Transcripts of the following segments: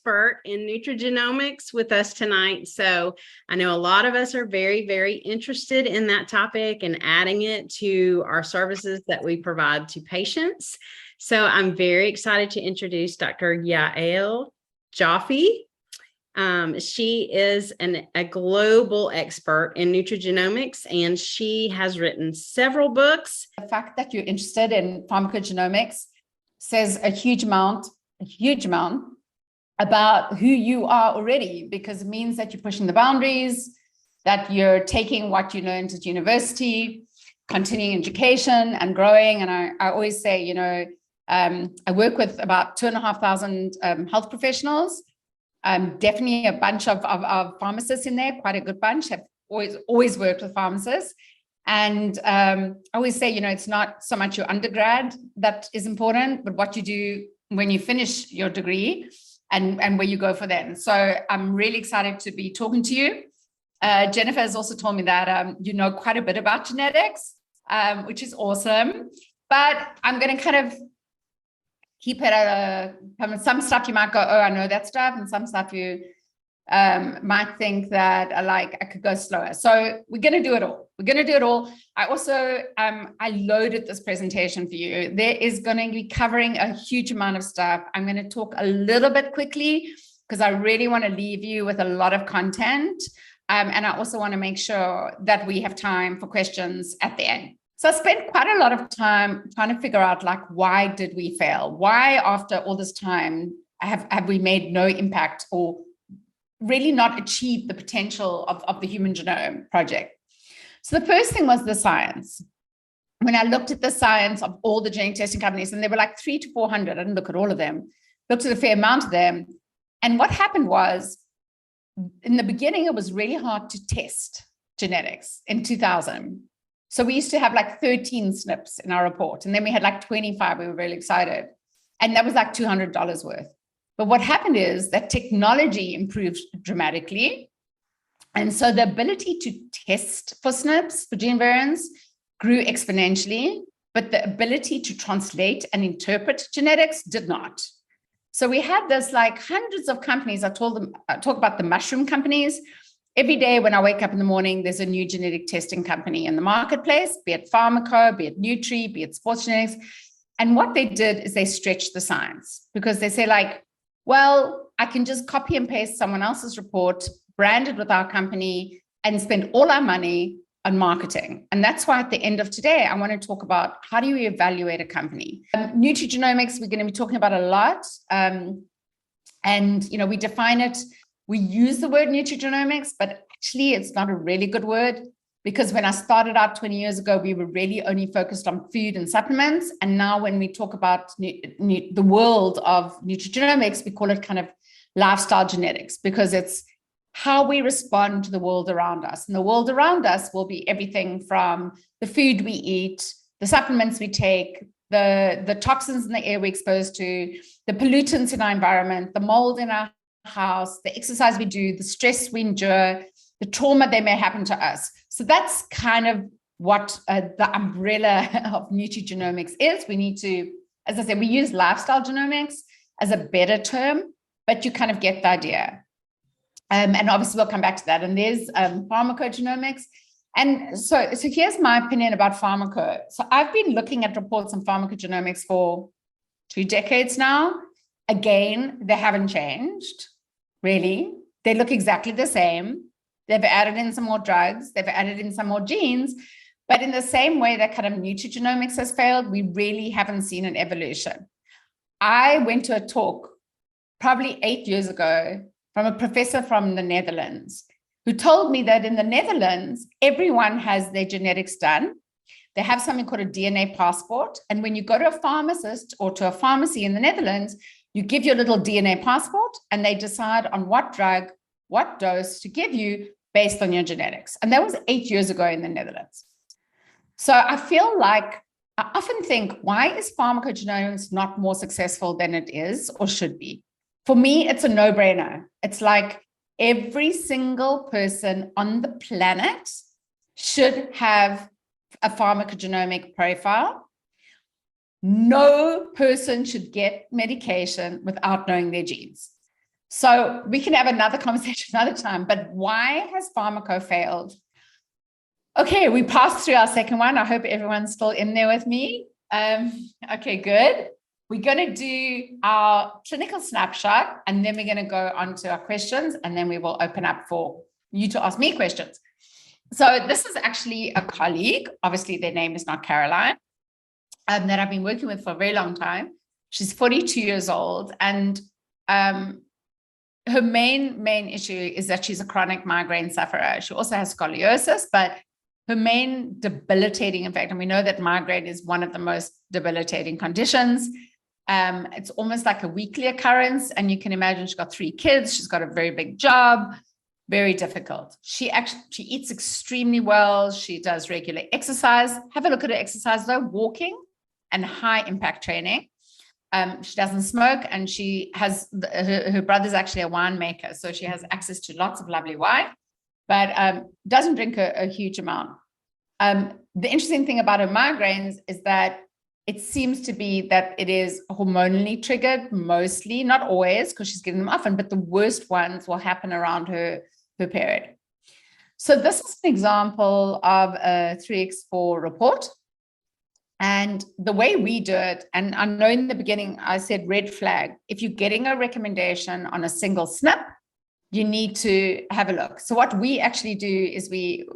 expert in nutrigenomics with us tonight. So I know a lot of us are very, very interested in that topic and adding it to our services that we provide to patients. So I'm very excited to introduce Dr. Yael Joffe. She is a global expert in nutrigenomics, and she has written several books. The fact that you're interested in pharmacogenomics says a huge amount about who you are already, because it means that you're pushing the boundaries, that you're taking what you learned at university, continuing education and growing. And I always say, you know, I work with about 2,500 health professionals. Definitely a bunch of pharmacists in there, quite a good bunch. Have always worked with pharmacists. And I always say, you know, it's not so much your undergrad that is important, but what you do when you finish your degree and where you go for then. So I'm really excited to be talking to you. Jennifer has also told me that you know quite a bit about genetics, which is awesome. But I'm going to kind of keep it at some stuff you might go, oh, I know that stuff, and some stuff you might think that I could go slower. So we're going to do it all. I also, I loaded this presentation for you. There is going to be covering a huge amount of stuff. I'm going to talk a little bit quickly because I really want to leave you with a lot of content. And I also want to make sure that we have time for questions at the end. So I spent quite a lot of time trying to figure out, like, why did we fail? Why, after all this time, have we made no impact or really not achieved the potential of the Human Genome Project? So the first thing was the science. When I looked at the science of all the genetic testing companies, and there were like 300 to 400, I didn't look at all of them, looked at a fair amount of them. And what happened was, in the beginning, it was really hard to test genetics in 2000. So we used to have like 13 SNPs in our report. And then we had like 25. We were really excited. And that was like $200 worth. But what happened is that technology improved dramatically. And so the ability to test for SNPs, for gene variants, grew exponentially. But the ability to translate and interpret genetics did not. So we had this like hundreds of companies. I talk about the mushroom companies. Every day when I wake up in the morning, there's a new genetic testing company in the marketplace, be it Pharmaco, be it Nutri, be it Sports Genetics. And what they did is they stretched the science, because they say, like, well, I can just copy and paste someone else's report, brand it with our company, and spend all our money on marketing. And that's why at the end of today, I want to talk about how do you evaluate a company. Nutrigenomics, we're going to be talking about a lot. And, you know, we define it. We use the word nutrigenomics, but actually it's not a really good word, because when I started out 20 years ago, we were really only focused on food and supplements. And now when we talk about the world of nutrigenomics, we call it kind of lifestyle genetics, because it's how we respond to the world around us. And the world around us will be everything from the food we eat, the supplements we take, the toxins in the air we're exposed to, the pollutants in our environment, the mold in our house, the exercise we do, the stress we endure, the trauma that may happen to us. So that's kind of what the umbrella of nutrigenomics is. We need to, as I said, we use lifestyle genomics as a better term, but you kind of get the idea. And obviously we'll come back to that. And there's pharmacogenomics. And so here's my opinion about pharmaco. So I've been looking at reports on pharmacogenomics for 2 decades now. Again, they haven't changed, really. They look exactly the same. They've added in some more drugs. They've added in some more genes. But in the same way that kind of nutrigenomics has failed, we really haven't seen an evolution. I went to a talk probably 8 years ago from a professor from the Netherlands who told me that in the Netherlands, everyone has their genetics done. They have something called a DNA passport. And when you go to a pharmacist or to a pharmacy in the Netherlands, you give your little DNA passport and they decide on what drug, what dose to give you based on your genetics. And that was 8 years ago in the Netherlands. So I feel like, I often think, why is pharmacogenomics not more successful than it is or should be? For me, it's a no-brainer. It's like every single person on the planet should have a pharmacogenomic profile. No person should get medication without knowing their genes. So we can have another conversation another time, but why has Pharmaco failed? Okay, we passed through our second one. I hope everyone's still in there with me. Okay, good. We're going to do our clinical snapshot, and then we're going to go on to our questions, and then we will open up for you to ask me questions. So this is actually a colleague. Obviously, their name is not Caroline, that I've been working with for a very long time. She's 42 years old, and her main issue is that she's a chronic migraine sufferer. She also has scoliosis, but her main debilitating effect, and we know that migraine is one of the most debilitating conditions. It's almost like a weekly occurrence, and you can imagine she's got 3 kids. She's got a very big job, very difficult. She eats extremely well. She does regular exercise. Have a look at her exercise though, walking and high impact training. She doesn't smoke, and she has her brother's actually a winemaker, so she has access to lots of lovely wine, but doesn't drink a huge amount. The interesting thing about her migraines is that it seems to be that it is hormonally triggered, mostly, not always, because she's getting them often, but the worst ones will happen around her period. So this is an example of a 3x4 report. And the way we do it, and I know in the beginning I said red flag, if you're getting a recommendation on a single SNP, you need to have a look. So what we actually do is we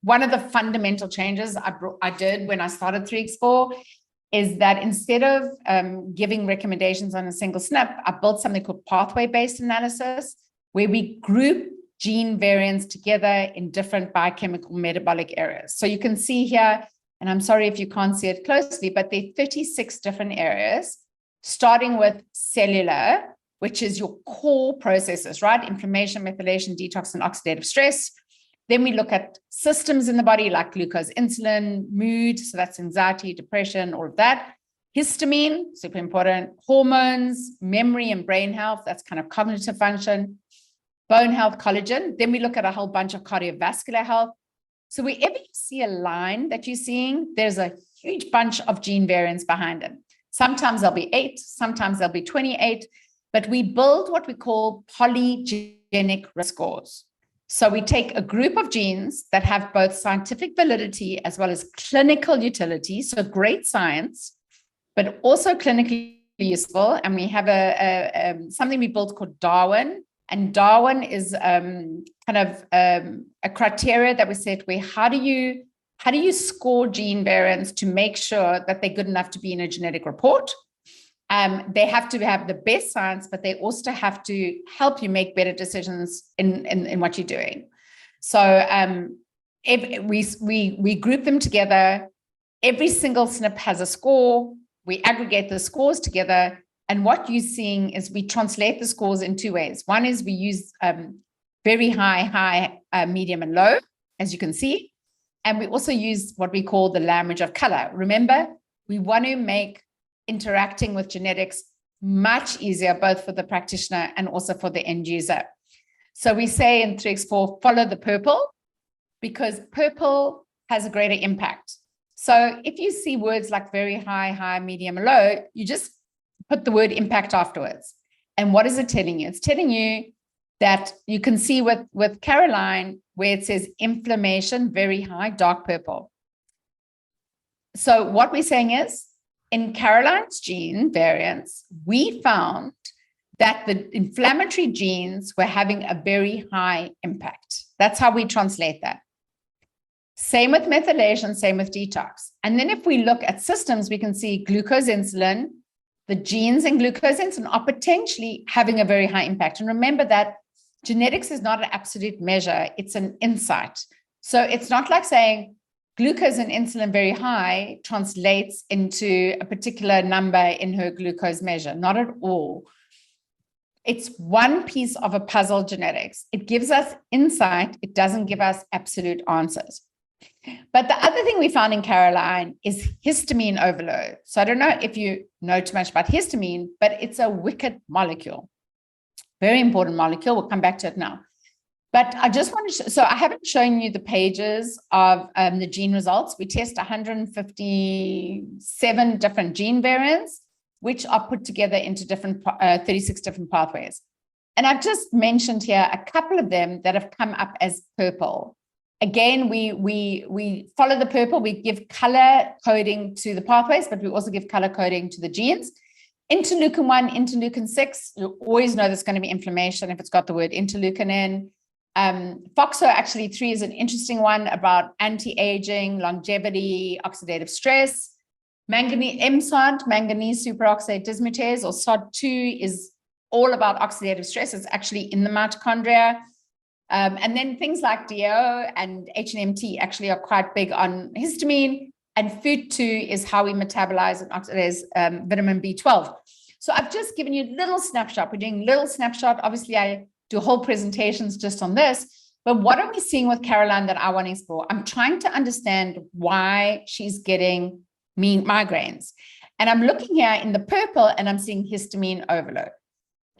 one of the fundamental changes I did when I started 3x4 is that instead of giving recommendations on a single SNP, I built something called Pathway-Based Analysis, where we group gene variants together in different biochemical metabolic areas. So you can see here, and I'm sorry if you can't see it closely, but there are 36 different areas, starting with cellular, which is your core processes, right? Inflammation, methylation, detox, and oxidative stress. Then we look at systems in the body like glucose, insulin, mood, so that's anxiety, depression, all of that. Histamine, super important. Hormones, memory and brain health, that's kind of cognitive function. Bone health, collagen. Then we look at a whole bunch of cardiovascular health. So wherever you see a line that you're seeing, there's a huge bunch of gene variants behind it. Sometimes there'll be 8, sometimes there'll be 28, but we build what we call polygenic risk scores. So we take a group of genes that have both scientific validity as well as clinical utility, so great science, but also clinically useful. And we have something we built called Darwin. And Darwin is kind of a criteria that we set where how do you score gene variants to make sure that they're good enough to be in a genetic report? They have to have the best science, but they also have to help you make better decisions in what you're doing. So if we group them together, every single SNP has a score. We aggregate the scores together. And what you're seeing is we translate the scores in 2 ways. One is we use very high, medium, and low, as you can see. And we also use what we call the language of color. Remember, we want to make interacting with genetics much easier, both for the practitioner and also for the end user. So we say in 3x4, follow the purple, because purple has a greater impact. So if you see words like very high, medium, and low, you just put the word impact afterwards. And what is it telling you? It's telling you that you can see with Caroline, where it says inflammation, very high, dark purple. So what we're saying is, in Caroline's gene variants, we found that the inflammatory genes were having a very high impact. That's how we translate that. Same with methylation, same with detox. And then if we look at systems, we can see glucose, insulin, the genes in glucose insulin are potentially having a very high impact. And remember that genetics is not an absolute measure, it's an insight. So it's not like saying glucose and insulin very high translates into a particular number in her glucose measure, not at all. It's one piece of a puzzle, genetics. It gives us insight, it doesn't give us absolute answers. But the other thing we found in Caroline is histamine overload. So I don't know if you know too much about histamine, but it's a wicked molecule. Very important molecule. We'll come back to it now. But I just want to so I haven't shown you the pages of the gene results. We test 157 different gene variants, which are put together into 36 different pathways. And I've just mentioned here a couple of them that have come up as purple. Again, we follow the purple. We give color coding to the pathways, but we also give color coding to the genes. Interleukin 1, interleukin 6, you always know there's going to be inflammation if it's got the word interleukin in. FOXO actually 3 is an interesting one about anti-aging, longevity, oxidative stress. Manganese, MSOD, manganese superoxide dismutase, or SOD2, is all about oxidative stress. It's actually in the mitochondria. And then things like DO and HNMT actually are quite big on histamine. And FUT2 is how we metabolize and oxidize vitamin B12. So I've just given you a little snapshot. We're doing a little snapshot. Obviously, I do whole presentations just on this. But what are we seeing with Caroline that I want to explore? I'm trying to understand why she's getting migraines. And I'm looking here in the purple and I'm seeing histamine overload.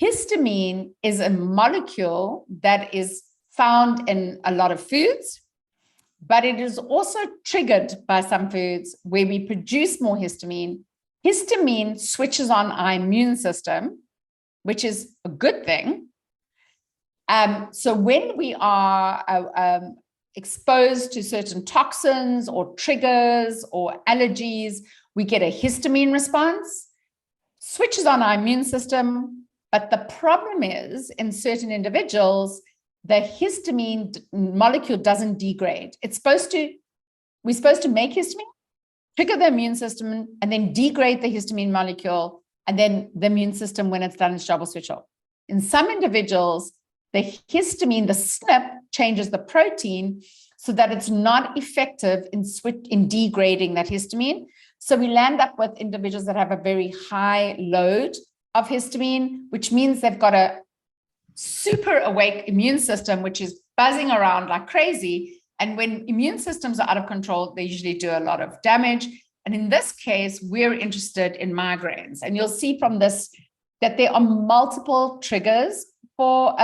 Histamine is a molecule that is found in a lot of foods, but it is also triggered by some foods where we produce more histamine. Histamine switches on our immune system, which is a good thing. So when we are exposed to certain toxins or triggers or allergies, we get a histamine response, switches on our immune system. But the problem is, in certain individuals, the histamine molecule doesn't degrade. We're supposed to make histamine, trigger the immune system, and then degrade the histamine molecule, and then the immune system, when it's done its job, will switch off. In some individuals, the histamine, the SNP, changes the protein so that it's not effective in degrading that histamine. So we land up with individuals that have a very high load of histamine, which means they've got a super awake immune system, which is buzzing around like crazy. And when immune systems are out of control, they usually do a lot of damage. And in this case, we're interested in migraines. And you'll see from this that there are multiple triggers for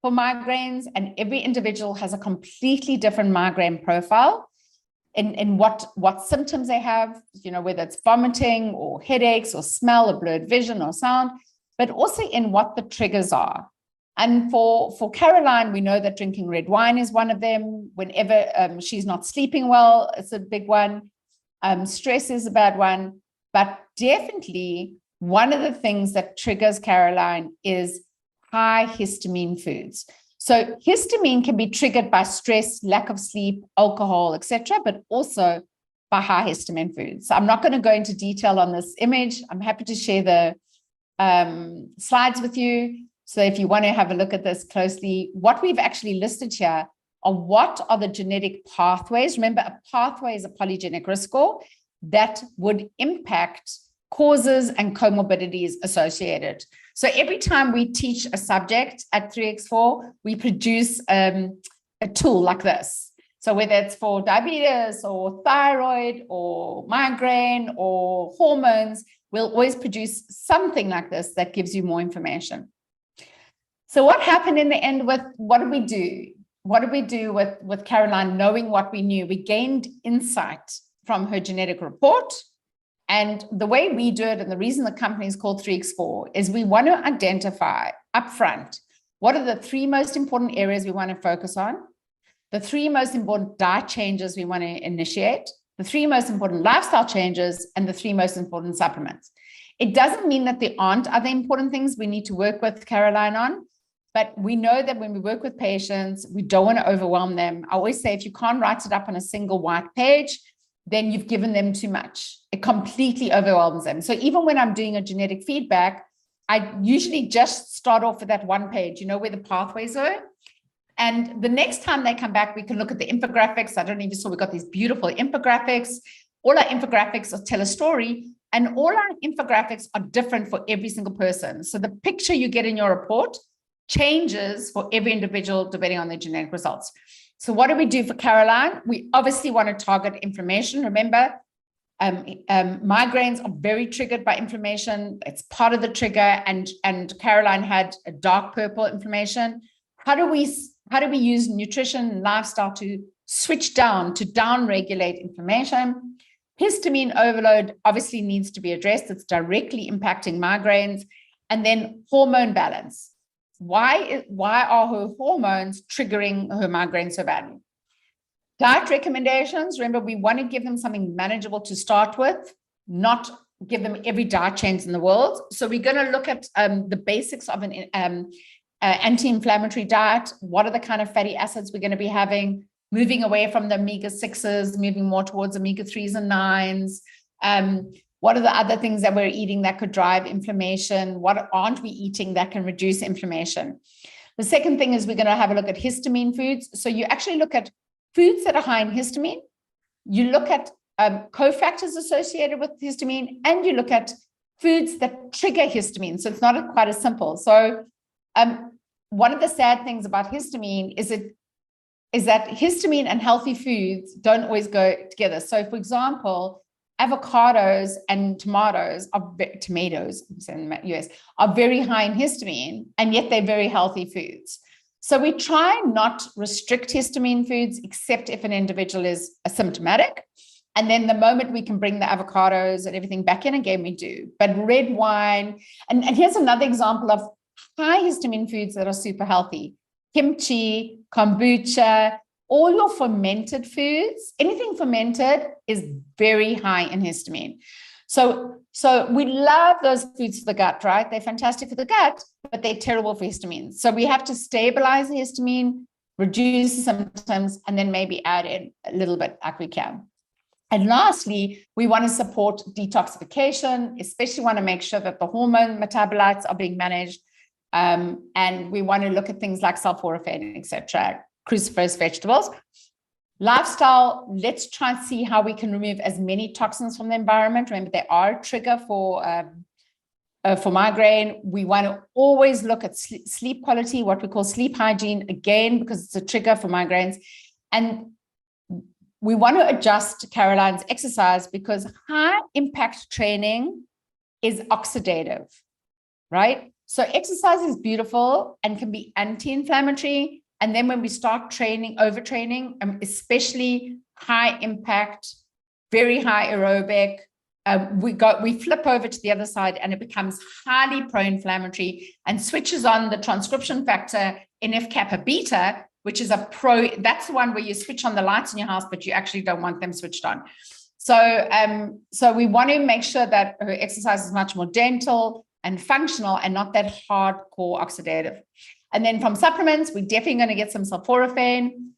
migraines, and every individual has a completely different migraine profile in what symptoms they have, whether it's vomiting or headaches or smell or blurred vision or sound, but also in what the triggers are. And for Caroline, we know that drinking red wine is one of them. Whenever she's not sleeping well, it's a big one. Stress is a bad one. But definitely one of the things that triggers Caroline is high histamine foods. So histamine can be triggered by stress, lack of sleep, alcohol, etc., but also by high histamine foods. So I'm not going to go into detail on this image. I'm happy to share the slides with you. So if you want to have a look at this closely, what we've actually listed here are what are the genetic pathways. Remember, a pathway is a polygenic risk score that would impact causes and comorbidities associated. So every time we teach a subject at 3x4, we produce a tool like this. So whether it's for diabetes or thyroid or migraine or hormones, we'll always produce something like this that gives you more information. So what happened in the end with, what did we do? What did we do with Caroline knowing what we knew? We gained insight from her genetic report. And the way we do it, and the reason the company is called 3x4, is we want to identify upfront what are the 3 most important areas we want to focus on, the 3 most important diet changes we want to initiate, the 3 most important lifestyle changes, and the 3 most important supplements. It doesn't mean that there aren't other important things we need to work with Caroline on, but we know that when we work with patients, we don't want to overwhelm them. I always say, if you can't write it up on a single white page, then you've given them too much. It completely overwhelms them. So even when I'm doing a genetic feedback, I usually just start off with that one page, where the pathways are. And the next time they come back, we can look at the infographics. I don't know if you saw, we've got these beautiful infographics. All our infographics tell a story, and all our infographics are different for every single person. So the picture you get in your report changes for every individual depending on their genetic results. So what do we do for Caroline? We obviously want to target inflammation. Remember, migraines are very triggered by inflammation. It's part of the trigger, and Caroline had a dark purple inflammation. How do we use nutrition and lifestyle to switch down, to down-regulate inflammation? Histamine overload obviously needs to be addressed. It's directly impacting migraines. And then hormone balance. why are her hormones triggering her migraine so badly? Diet recommendations, remember, we want to give them something manageable to start with, not give them every diet change in the world. So we're going to look at the basics of an anti-inflammatory diet. What are the kind of fatty acids we're going to be having? Moving away from the omega-6s, moving more towards omega-3s and 9s. What are the other things that we're eating that could drive inflammation? What aren't we eating that can reduce inflammation? The second thing is we're going to have a look at histamine foods. So you actually look at foods that are high in histamine. You look at cofactors associated with histamine, and you look at foods that trigger histamine. So it's not quite as simple. So one of the sad things about histamine is that histamine and healthy foods don't always go together. So for example, avocados and tomatoes in the US, are very high in histamine, and yet they're very healthy foods. So we try not restrict histamine foods, except if an individual is asymptomatic. And then the moment we can bring the avocados and everything back in again, we do. But red wine, and here's another example of high histamine foods that are super healthy. Kimchi, kombucha, all your fermented foods, anything fermented is very high in histamine. So we love those foods for the gut, right? They're fantastic for the gut, but they're terrible for histamine. So we have to stabilize the histamine, reduce the symptoms, and then maybe add in a little bit like we can. And lastly, we want to support detoxification, especially want to make sure that the hormone metabolites are being managed. And we want to look at things like sulforaphane, etc., cruciferous vegetables. Lifestyle, let's try and see how we can remove as many toxins from the environment. Remember, they are a trigger for migraine. We want to always look at sleep quality, what we call sleep hygiene, again, because it's a trigger for migraines. And we want to adjust Caroline's exercise because high impact training is oxidative, right? So exercise is beautiful and can be anti-inflammatory. And then when we start training, overtraining, especially high impact, very high aerobic, we flip over to the other side and it becomes highly pro-inflammatory and switches on the transcription factor NF-kappa beta, which is that's the one where you switch on the lights in your house, but you actually don't want them switched on. So we want to make sure that her exercise is much more gentle and functional and not that hardcore oxidative. And then from supplements, we're definitely going to get some sulforaphane,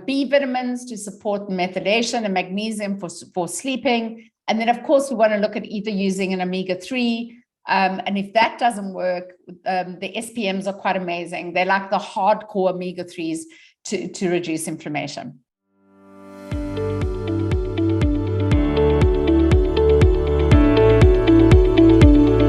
B vitamins to support methylation, and magnesium for sleeping. And then, of course, we want to look at either using an omega-3. And if that doesn't work, the SPMs are quite amazing. They're like the hardcore omega-3s to reduce inflammation.